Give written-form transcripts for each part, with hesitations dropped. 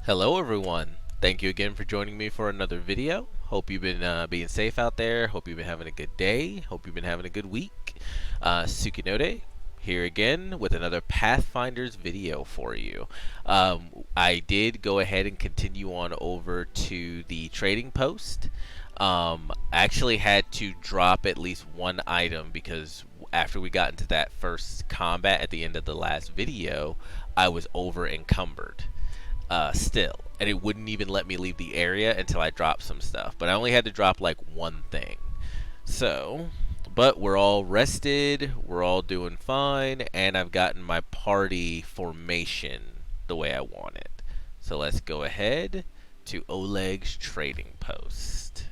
Hello everyone. Thank you again for joining me for another video. Hope you've been being safe out there. Hope you've been having a good day. Hope you've been having a good week. Sukinode here again with another Pathfinders video for you. I did go ahead and continue on over to the trading post. I actually had to drop at least one item because after we got into that first combat at the end of the last video, I was over encumbered. Still, and it wouldn't even let me leave the area until I dropped some stuff, but I only had to drop like one thing. So, but we're all rested, we're all doing fine, and I've gotten my party formation the way I want it. So let's go ahead to Oleg's trading post.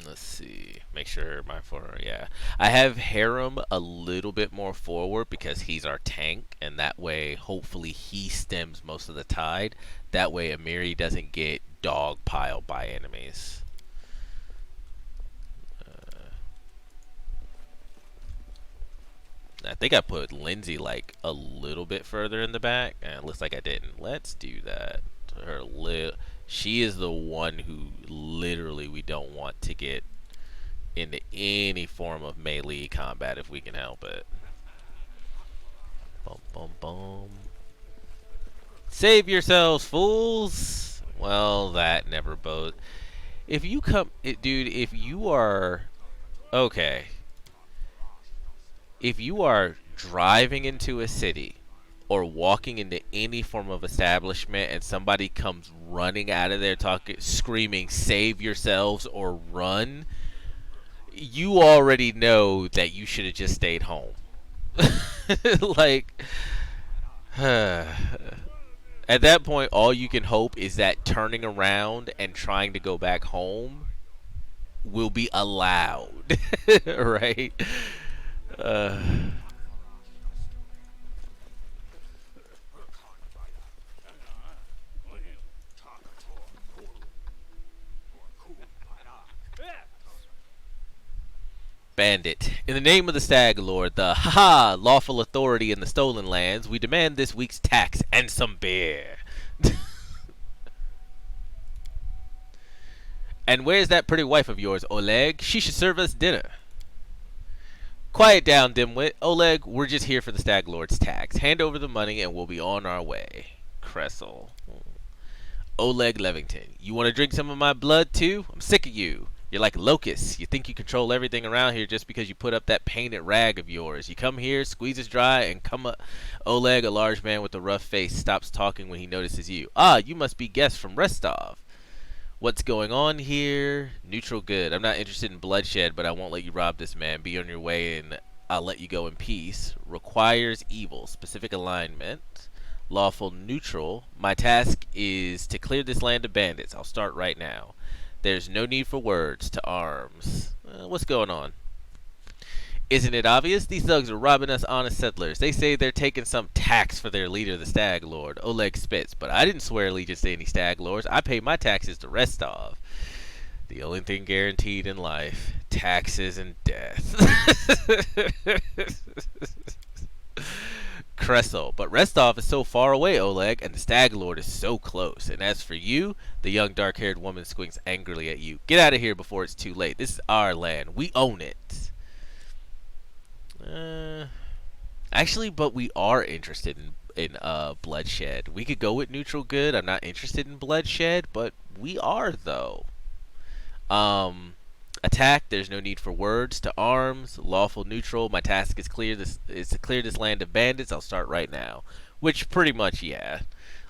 Let's see. Make sure my forward. Yeah, I have Harem a little bit more forward because he's our tank, and that way, hopefully, he stems most of the tide. That way, Amiri doesn't get dogpiled by enemies. I think I put Lindsay like a little bit further in the back, and it looks like I didn't. Let's do that. She is the one who literally we don't want to get into any form of melee combat if we can help it. Boom, boom, boom. Save yourselves, fools! Well, that never bodes. If you come, dude, if you are, okay. If you are driving into a city or walking into any form of establishment and somebody comes running out of there screaming, save yourselves or run, you already know that you should have just stayed home. Like, at that point, all you can hope is that turning around and trying to go back home will be allowed, right? Bandit. In the name of the Stag Lord, the lawful authority in the stolen lands, we demand this week's tax and some beer. And where's that pretty wife of yours, Oleg? She should serve us dinner. Quiet down, dimwit. Oleg, we're just here for the Stag Lord's tax. Hand over the money and we'll be on our way. Kressel. Oleg Levington. You want to drink some of my blood too? I'm sick of you. You're like locusts. You think you control everything around here just because you put up that painted rag of yours. You come here, squeeze it dry, and come up. Oleg, a large man with a rough face, stops talking when he notices you. Ah, you must be guests from Rostov. What's going on here? Neutral good. I'm not interested in bloodshed, but I won't let you rob this man. Be on your way, and I'll let you go in peace. Requires evil. Specific alignment. Lawful neutral. My task is to clear this land of bandits. I'll start right now. There's no need for words. To arms. What's going on? Isn't it obvious? These thugs are robbing us honest settlers. They say they're taking some tax for their leader, the Stag Lord. Oleg spits, but I didn't swear allegiance to any Stag Lords. I pay my taxes to Rostov. The only thing guaranteed in life. Taxes and death. Kressel, but Rostov is so far away, Oleg, and the Stag Lord is so close. And as for you, the young dark-haired woman squints angrily at you. Get out of here before it's too late. This is our land. We own it. Actually, but we are interested in bloodshed. We could go with neutral good. I'm not interested in bloodshed, but we are though. Attack. There's no need for words. To arms. Lawful neutral. My task is to clear this land of bandits. I'll start right now. Which pretty much, yeah.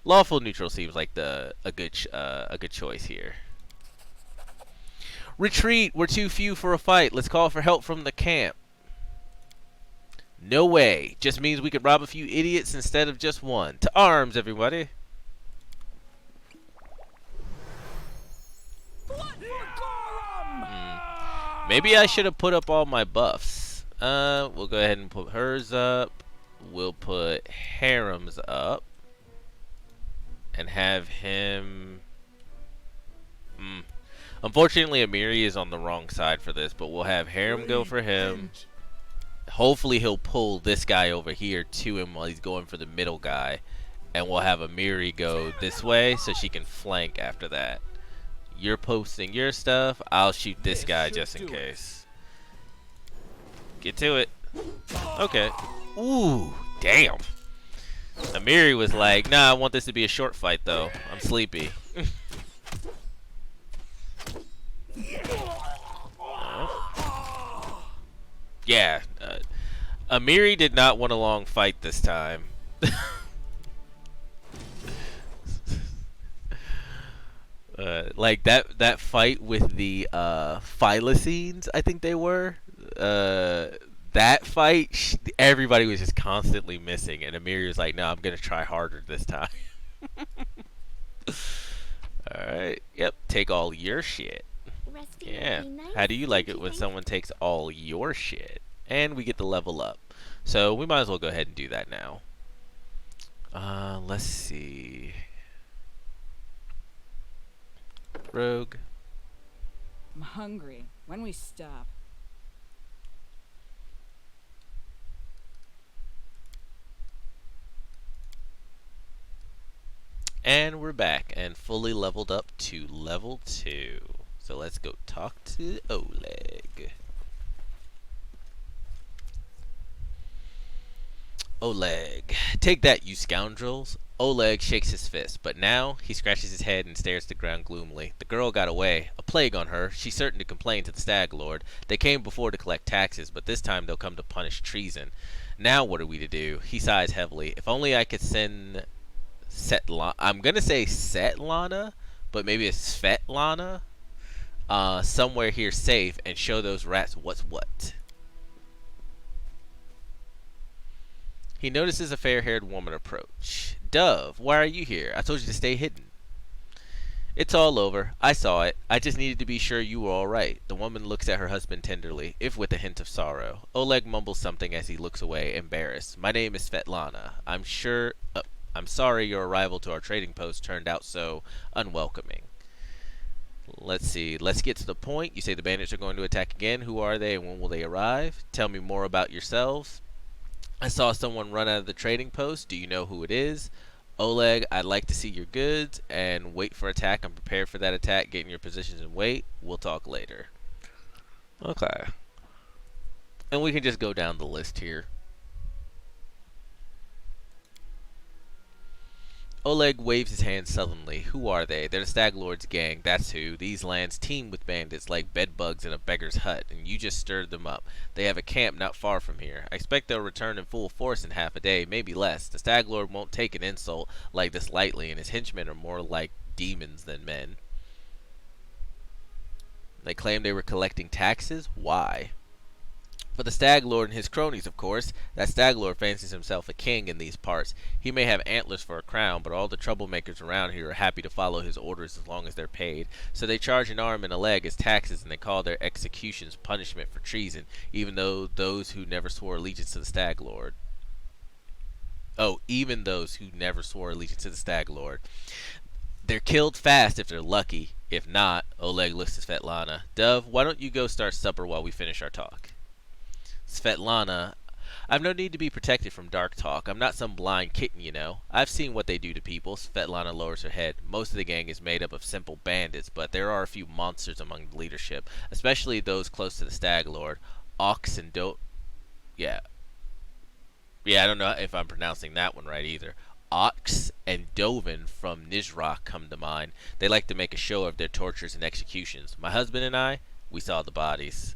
Lawful neutral seems like a good choice here. Retreat. We're too few for a fight. Let's call for help from the camp. No way. Just means we could rob a few idiots instead of just one. To arms, everybody. Maybe I should have put up all my buffs. We'll go ahead and put hers up. We'll put Harem's up. and have him. Hmm. Unfortunately, Amiri is on the wrong side for this, but we'll have Harem go for him. Hopefully, he'll pull this guy over here to him while he's going for the middle guy. And we'll have Amiri go this way so she can flank after that. You're posting your stuff. I'll shoot this guy just in case. Get to it. Okay. Ooh, damn. Amiri was like, nah, I want this to be a short fight, though. I'm sleepy. Yeah. Amiri did not want a long fight this time. Like that fight with the Phylacines, I think they were. That fight, everybody was just constantly missing, and Amiri was like, "No, I'm gonna try harder this time." All right. Yep. Take all your shit. Yeah. How do you like it when someone takes all your shit? And we get the level up. So we might as well go ahead and do that now. Let's see. Rogue. I'm hungry. When we stop? And we're back and fully leveled up to level 2. So let's go talk to Oleg. Oleg. Take that, you scoundrels. Oleg shakes his fist, but now he scratches his head and stares at the ground gloomily. The girl got away. A plague on her. She's certain to complain to the Stag Lord. They came before to collect taxes, but this time they'll come to punish treason. Now what are we to do? He sighs heavily. If only I could send Svetlana. I'm going to say Svetlana, but maybe it's Svetlana. Somewhere here safe and show those rats what's what. He notices a fair-haired woman approach. Dove, why are you here? I told you to stay hidden. It's all over. I saw it. I just needed to be sure you were all right. The woman looks at her husband tenderly, if with a hint of sorrow. Oleg mumbles something as he looks away, embarrassed. My name is Svetlana. I'm sorry your arrival to our trading post turned out so unwelcoming. Let's see. Let's get to the point. You say the bandits are going to attack again. Who are they and when will they arrive? Tell me more about yourselves. I saw someone run out of the trading post. Do you know who it is? Oleg, I'd like to see your goods and wait for attack. I'm prepared for that attack. Get in your positions and wait. We'll talk later. Okay. And we can just go down the list here. Oleg waves his hand sullenly. Who are they? They're the Stag Lord's gang, that's who. These lands teem with bandits like bedbugs in a beggar's hut, and you just stirred them up. They have a camp not far from here. I expect they'll return in full force in half a day, maybe less. The Stag Lord won't take an insult like this lightly, and his henchmen are more like demons than men. They claimed they were collecting taxes? Why? For the Stag Lord and his cronies, of course. That Stag Lord fancies himself a king in these parts. He may have antlers for a crown, but all the troublemakers around here are happy to follow his orders as long as they're paid. So they charge an arm and a leg as taxes, and they call their executions punishment for treason, even though those who never swore allegiance to the Stag Lord. Oh, even those who never swore allegiance to the Stag Lord. They're killed fast if they're lucky. If not, Oleg looks at Svetlana. Dove, why don't you go start supper while we finish our talk? Svetlana, I've no need to be protected from dark talk. I'm not some blind kitten, you know. I've seen what they do to people. Svetlana lowers her head. Most of the gang is made up of simple bandits, but there are a few monsters among the leadership, especially those close to the Stag Lord. Ox and Yeah, I don't know if I'm pronouncing that one right either. Ox and Dovin from Nizhrak come to mind. They like to make a show of their tortures and executions. My husband and I, we saw the bodies.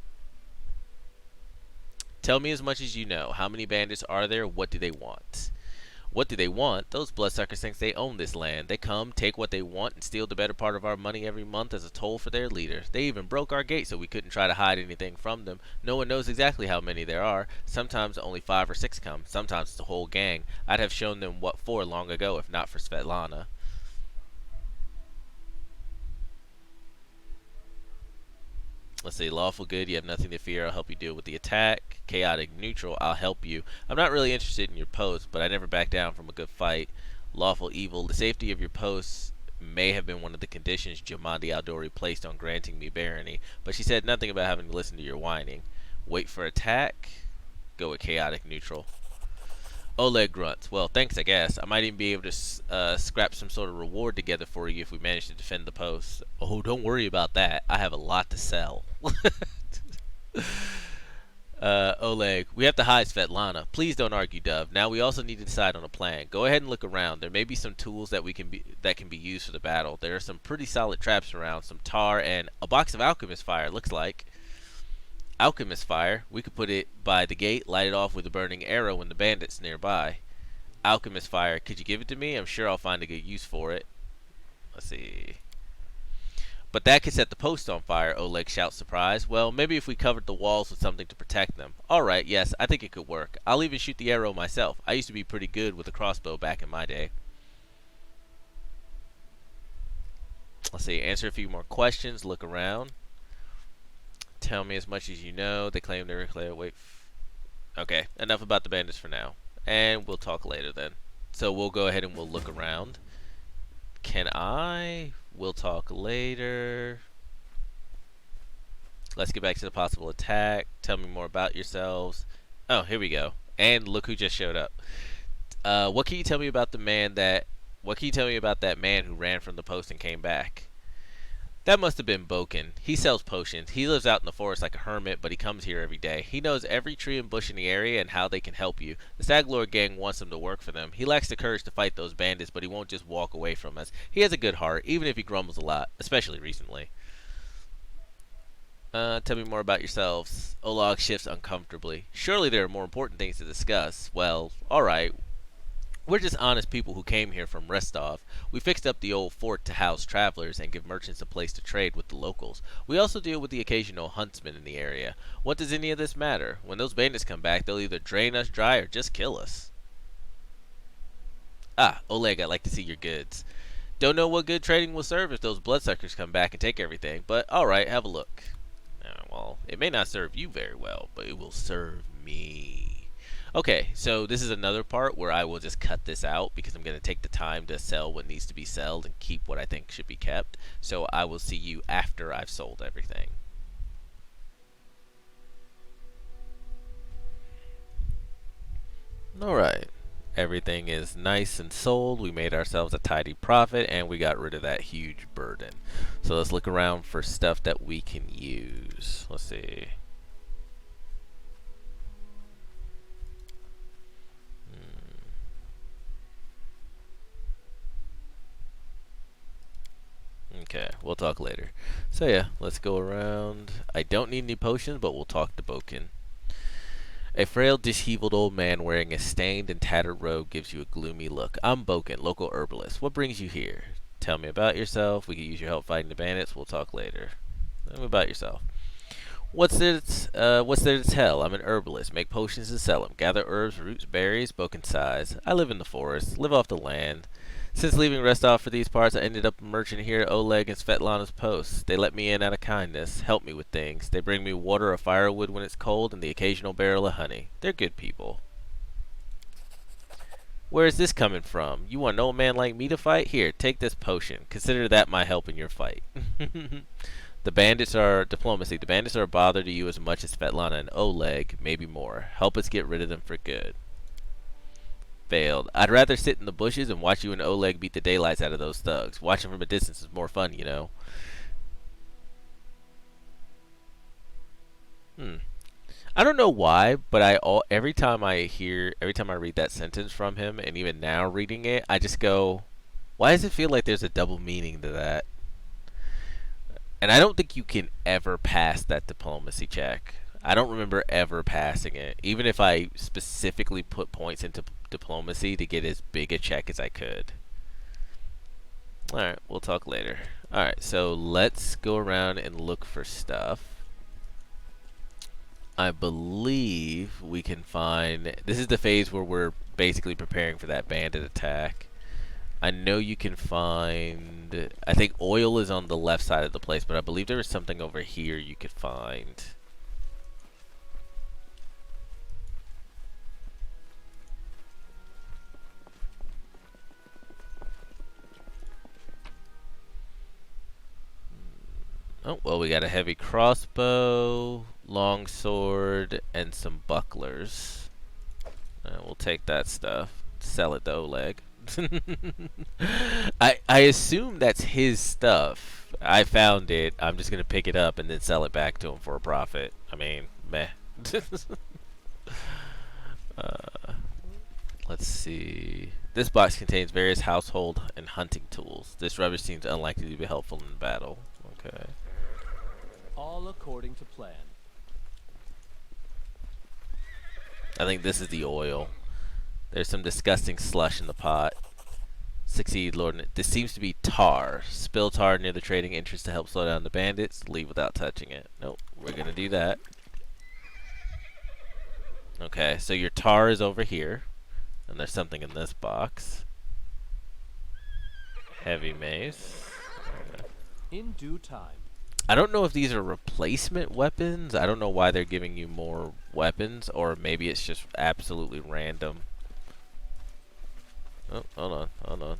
Tell me as much as you know. How many bandits are there? What do they want? What do they want? Those bloodsuckers think they own this land. They come, take what they want, and steal the better part of our money every month as a toll for their leader. They even broke our gate so we couldn't try to hide anything from them. No one knows exactly how many there are. Sometimes only 5 or 6 come. Sometimes it's a whole gang. I'd have shown them what for long ago if not for Svetlana. Let's see, lawful good, you have nothing to fear, I'll help you deal with the attack. Chaotic neutral, I'll help you. I'm not really interested in your post, but I never back down from a good fight. Lawful evil. The safety of your posts may have been one of the conditions Jamandi Aldori placed on granting me barony, but she said nothing about having to listen to your whining. Wait for attack? Go with chaotic neutral. Oleg grunts. Well, thanks, I guess. I might even be able to scrap some sort of reward together for you if we manage to defend the post. Oh, don't worry about that. I have a lot to sell. Oleg, we have to hide Svetlana. Please don't argue, Dove. Now we also need to decide on a plan. Go ahead and look around. There may be some tools that can be used for the battle. There are some pretty solid traps around, some tar, and a box of alchemist fire. Looks like alchemist fire. We could put it by the gate, light it off with a burning arrow when the bandits nearby. Alchemist fire. Could you give it to me? I'm sure I'll find a good use for it. Let's see. But that could set the post on fire, Oleg shouts, surprised. Well, maybe if we covered the walls with something to protect them. Alright, yes, I think it could work. I'll even shoot the arrow myself. I used to be pretty good with a crossbow back in my day. Let's see, answer a few more questions, look around. Tell me as much as you know. They claim they declare. Wait. Okay, enough about the bandits for now. And we'll talk later then. So we'll go ahead and we'll look around. Can I? We'll talk later. Let's get back to the possible attack. Tell me more about yourselves. Oh, here we go. And look who just showed up. What can you tell me about the man that? What can you tell me about that man who ran from the post and came back? That must have been Boken. He sells potions. He lives out in the forest like a hermit, but he comes here every day. He knows every tree and bush in the area and how they can help you. The Staglord gang wants him to work for them. He lacks the courage to fight those bandits, but he won't just walk away from us. He has a good heart, even if he grumbles a lot, especially recently. Tell me more about yourselves. Oleg shifts uncomfortably. Surely there are more important things to discuss. Well, alright. We're just honest people who came here from Rostov. We fixed up the old fort to house travelers and give merchants a place to trade with the locals. We also deal with the occasional huntsman in the area. What does any of this matter? When those bandits come back, they'll either drain us dry or just kill us. Ah, Oleg, I'd like to see your goods. Don't know what good trading will serve if those bloodsuckers come back and take everything, but alright, have a look. Well, it may not serve you very well, but it will serve me. Okay, so this is another part where I will just cut this out because I'm going to take the time to sell what needs to be sold and keep what I think should be kept. So I will see you after I've sold everything. Alright, everything is nice and sold. We made ourselves a tidy profit and we got rid of that huge burden. So let's look around for stuff that we can use. Let's see. Okay, we'll talk later. So yeah, let's go around. I don't need any potions, but we'll talk to Boken. A frail, disheveled old man wearing a stained and tattered robe gives you a gloomy look. I'm Boken, local herbalist. What brings you here? Tell me about yourself. We can use your help fighting the bandits. We'll talk later. Tell me about yourself. What's there to tell? I'm an herbalist. Make potions and sell them. Gather herbs, roots, berries. Boken sighs. I live in the forest. Live off the land. Since leaving Rostov for these parts, I ended up a merchant here at Oleg and Svetlana's posts. They let me in out of kindness, help me with things. They bring me water or firewood when it's cold, and the occasional barrel of honey. They're good people. Where is this coming from? You want an old man like me to fight? Here, take this potion. Consider that my help in your fight. The bandits are diplomacy. The bandits are a bother to you as much as Svetlana and Oleg, maybe more. Help us get rid of them for good. Failed. I'd rather sit in the bushes and watch you and Oleg beat the daylights out of those thugs. Watching from a distance is more fun, you know. I don't know why, but every time I read that sentence from him, and even now reading it, I just go, why does it feel like there's a double meaning to that? And I don't think you can ever pass that diplomacy check. I don't remember ever passing it, even if I specifically put points into diplomacy to get as big a check as I could. Alright, we'll talk later. Alright, so let's go around and look for stuff. I believe we can find... This is the phase where we're basically preparing for that bandit attack. I know you can find... I think oil is on the left side of the place, but I believe there is something over here you could find. well, we got a heavy crossbow, long sword, and some bucklers. We'll take that stuff. Sell it to Oleg. I assume that's his stuff. I found it. I'm just gonna pick it up and then sell it back to him for a profit. I mean, meh. Let's see. This box contains various household and hunting tools. This rubbish seems unlikely to be helpful in battle. Okay. All according to plan. I think this is the oil. There's some disgusting slush in the pot. Succeed, Lord. This seems to be tar. Spill tar near the trading entrance to help slow down the bandits. Leave without touching it. Nope, we're gonna do that. Okay, so your tar is over here. And there's something in this box. Heavy mace. Okay. In due time. I don't know if these are replacement weapons. I don't know why they're giving you more weapons. Or maybe it's just absolutely random. Oh, hold on.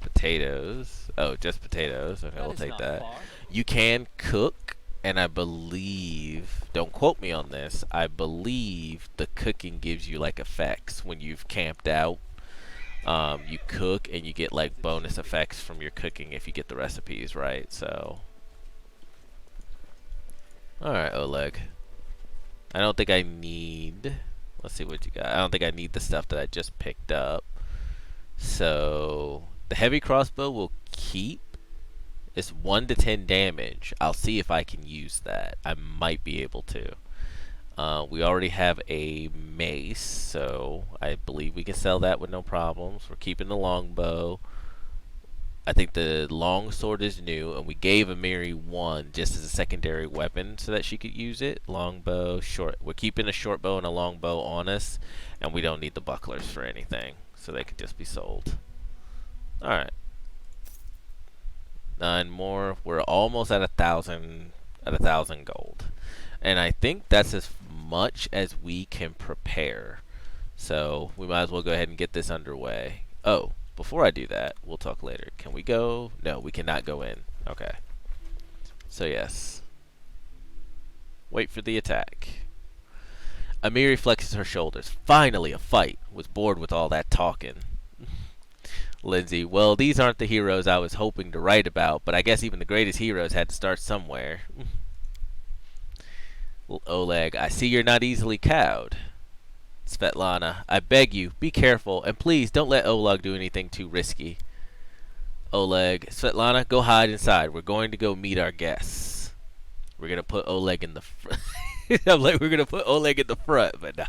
Potatoes. Oh, just potatoes. Okay, we'll take that. Far. You can cook, and I believe, don't quote me on this, I believe the cooking gives you like effects when you've camped out. You cook and you get like bonus effects from your cooking if you get the recipes right. So, all right, Oleg. I don't think I need. Let's see what you got. I don't think I need the stuff that I just picked up. So the heavy crossbow will keep. It's 1 to 10 damage. I'll see if I can use that. I might be able to. We already have a mace, so I believe we can sell that with no problems. We're keeping the longbow. I think the long sword is new, and we gave Amiri one just as a secondary weapon so that she could use it. Longbow, short. We're keeping a short bow and a longbow on us, and we don't need the bucklers for anything, so they could just be sold. All right, 9 more. We're almost at 1,000 gold, and I think that's as much as we can prepare. So we might as well go ahead and get this underway. Oh. Before I do that, we'll talk later. Can we go? No, we cannot go in. Okay. So yes. Wait for the attack. Amiri flexes her shoulders. Finally, a fight. Was bored with all that talking. Lindsay, well, these aren't the heroes I was hoping to write about, but I guess even the greatest heroes had to start somewhere. Oleg, I see you're not easily cowed. Svetlana, I beg you, be careful, and please don't let Oleg do anything too risky. Oleg, Svetlana, go hide inside. We're going to go meet our guests. We're going to put Oleg in the front. I'm like, we're going to put Oleg in the front, but nah.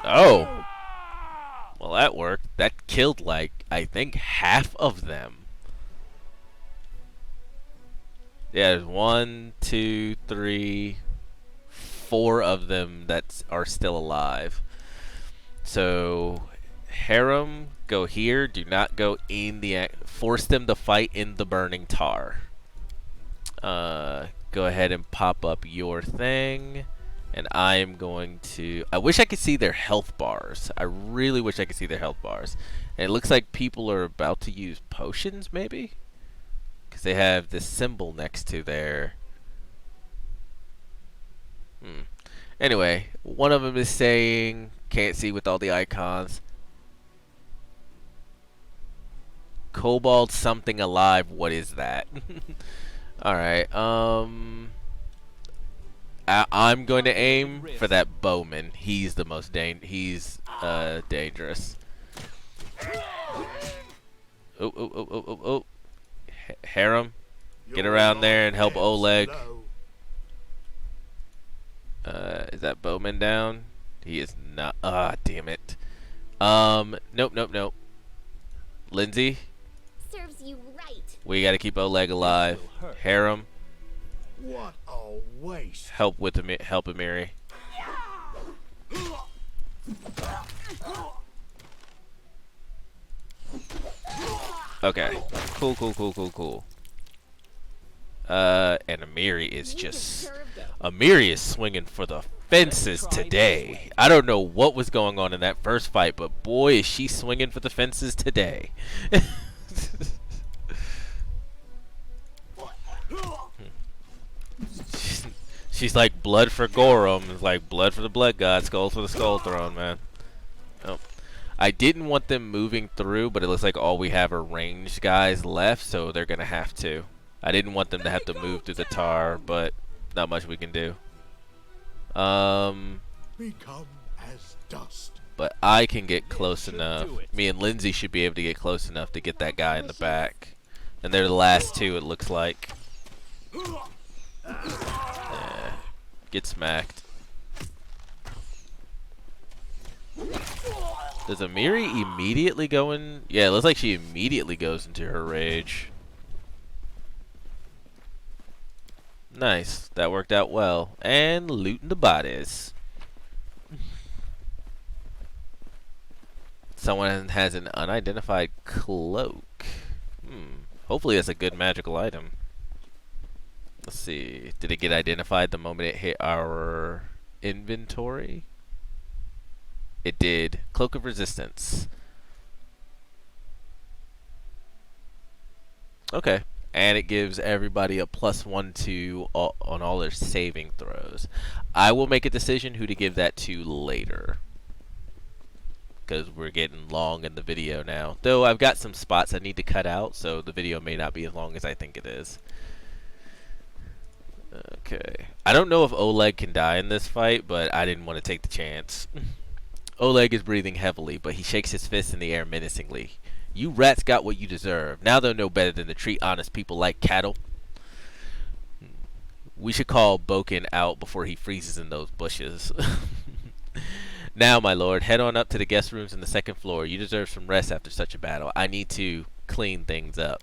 Oh. Well, that worked. That killed, like, I think half of them. Yeah, there's 1, 2, 3, 4 of them that are still alive. So, harem, go here. Do not go in the. Force them to fight in the burning tar. Go ahead and pop up your thing, and I am going to. I wish I could see their health bars. I really wish I could see their health bars. And it looks like people are about to use potions, maybe. They have this symbol next to their. Anyway, one of them is saying, can't see with all the icons. Cobalt something alive. What is that? All right. I'm going to aim for that bowman. He's the most dangerous. Oh. Harem, get around there and help Oleg. Is that bowman down? He is not. Damn it. Nope. Lindsay, serves you right. we gotta keep Oleg alive. Harem, What a waste. help Amiri. Okay. Cool. And Amiri is just. Amiri is swinging for the Fences Let's try today. this way. I don't know what was going on in that first fight, but boy, is she swinging for the fences today. She's like blood for Gorum. It's like blood for the blood god, skull for the skull throne, man. Oh. I didn't want them moving through, but it looks like all we have are ranged guys left, so they're gonna have to. I didn't want them to have to move through the tar, but not much we can do. Become as dust. But I can get close should enough. do it. Me and Lindsay should be able to get close enough to get that guy in the back. And they're the last two, it looks like. Yeah. Get smacked. Does Amiri immediately go in? Yeah, it looks like she immediately goes into her rage. Nice. That worked out well. And looting the bodies. Someone has an unidentified cloak. Hopefully that's a good magical item. Let's see. Did it get identified the moment it hit our inventory? It did. Cloak of Resistance. Okay. And it gives everybody a +1 to on all their saving throws. I will make a decision who to give that to later, because we're getting long in the video now. Though I've got some spots I need to cut out, so the video may not be as long as I think it is. Okay. I don't know if Oleg can die in this fight, but I didn't want to take the chance. Oleg is breathing heavily, but he shakes his fist in the air menacingly. You rats got what you deserve. Now they'll know better than to treat honest people like cattle. We should call Boken out before he freezes in those bushes. Now, my lord, head on up to the guest rooms in the second floor. You deserve some rest after such a battle. I need to clean things up.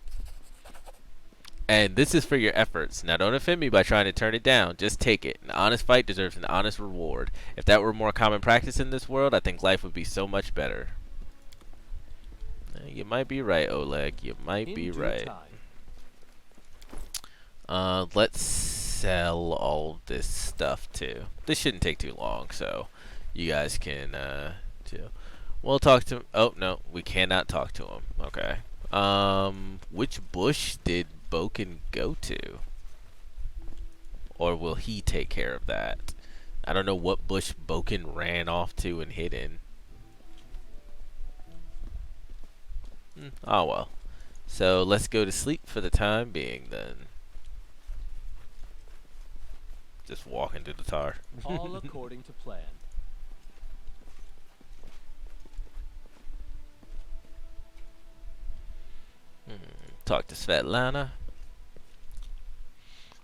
And this is for your efforts. Now, don't offend me by trying to turn it down. Just take it. An honest fight deserves an honest reward. If that were more common practice in this world, I think life would be so much better. You might be right, Oleg. You might be right. Let's sell all this stuff too. This shouldn't take too long, so you guys can chill. We'll talk to him. Oh no, we cannot talk to him. Okay. Which bush did Boken go to? Or will he take care of that? I don't know what bush Boken ran off to and hid in. Oh well. So let's go to sleep for the time being then. Just walk into the tar. All according to plan. Talk to Svetlana.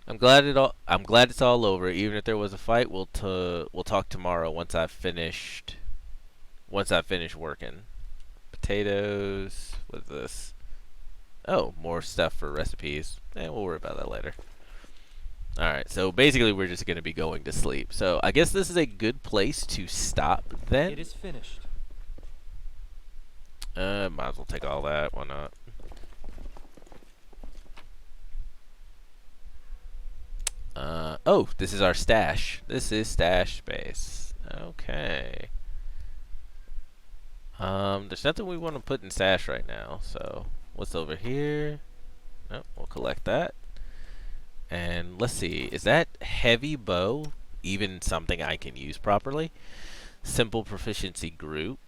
I'm glad it's all over. Even if there was a fight, we'll talk tomorrow once I've finished working. Potatoes. What's this? Oh, more stuff for recipes. We'll worry about that later. Alright, so basically we're just going to be going to sleep. So I guess this is a good place to stop then. It is finished. Might as well take all that. Why not? Oh, this is our stash. This is stash space. Okay. There's nothing we want to put in stash right now. So what's over here? Nope, we'll collect that. And let's see, is that heavy bow even something I can use properly? Simple proficiency group.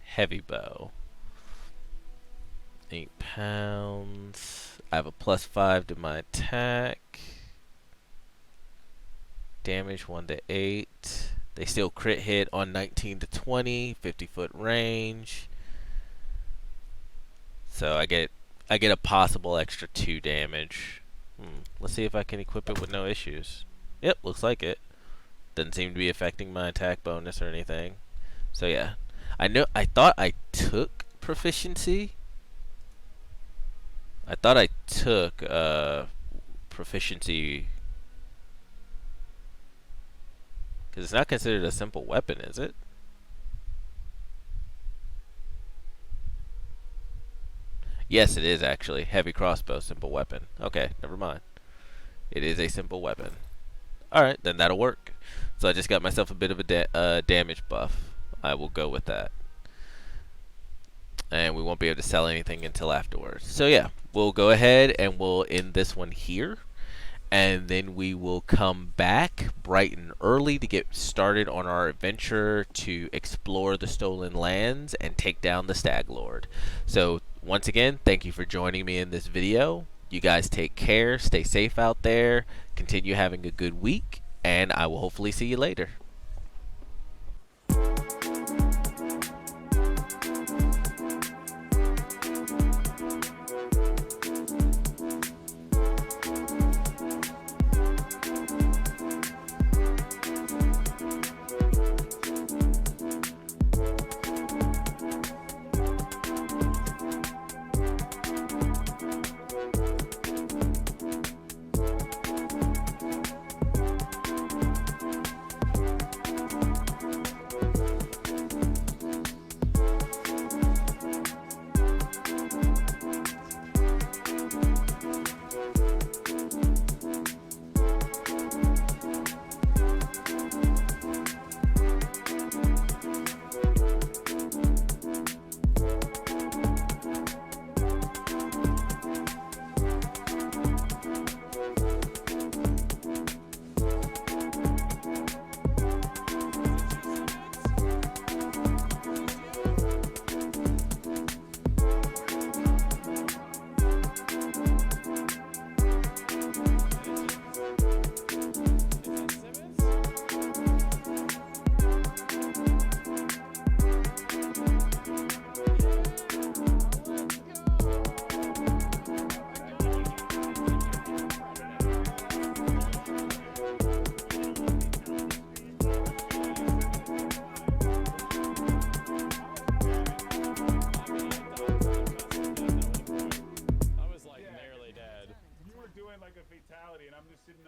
Heavy bow. 8 pounds. I have a +5 to my attack. Damage 1 to 8. They still crit hit on 19 to 20. 50-foot range. So I get a possible extra 2 damage. Let's see if I can equip it with no issues. Yep, looks like it. Doesn't seem to be affecting my attack bonus or anything. So yeah, I thought I took proficiency. I thought I took proficiency because it's not considered a simple weapon, is it? Yes, it is actually. Heavy crossbow, simple weapon. Okay, never mind. It is a simple weapon. Alright, then that'll work. So I just got myself a bit of a damage buff. I will go with that. And we won't be able to sell anything until afterwards. So yeah, we'll go ahead and we'll end this one here. And then we will come back bright and early to get started on our adventure to explore the stolen lands and take down the Stag Lord. So once again, thank you for joining me in this video. You guys take care, stay safe out there, continue having a good week, and I will hopefully see you later.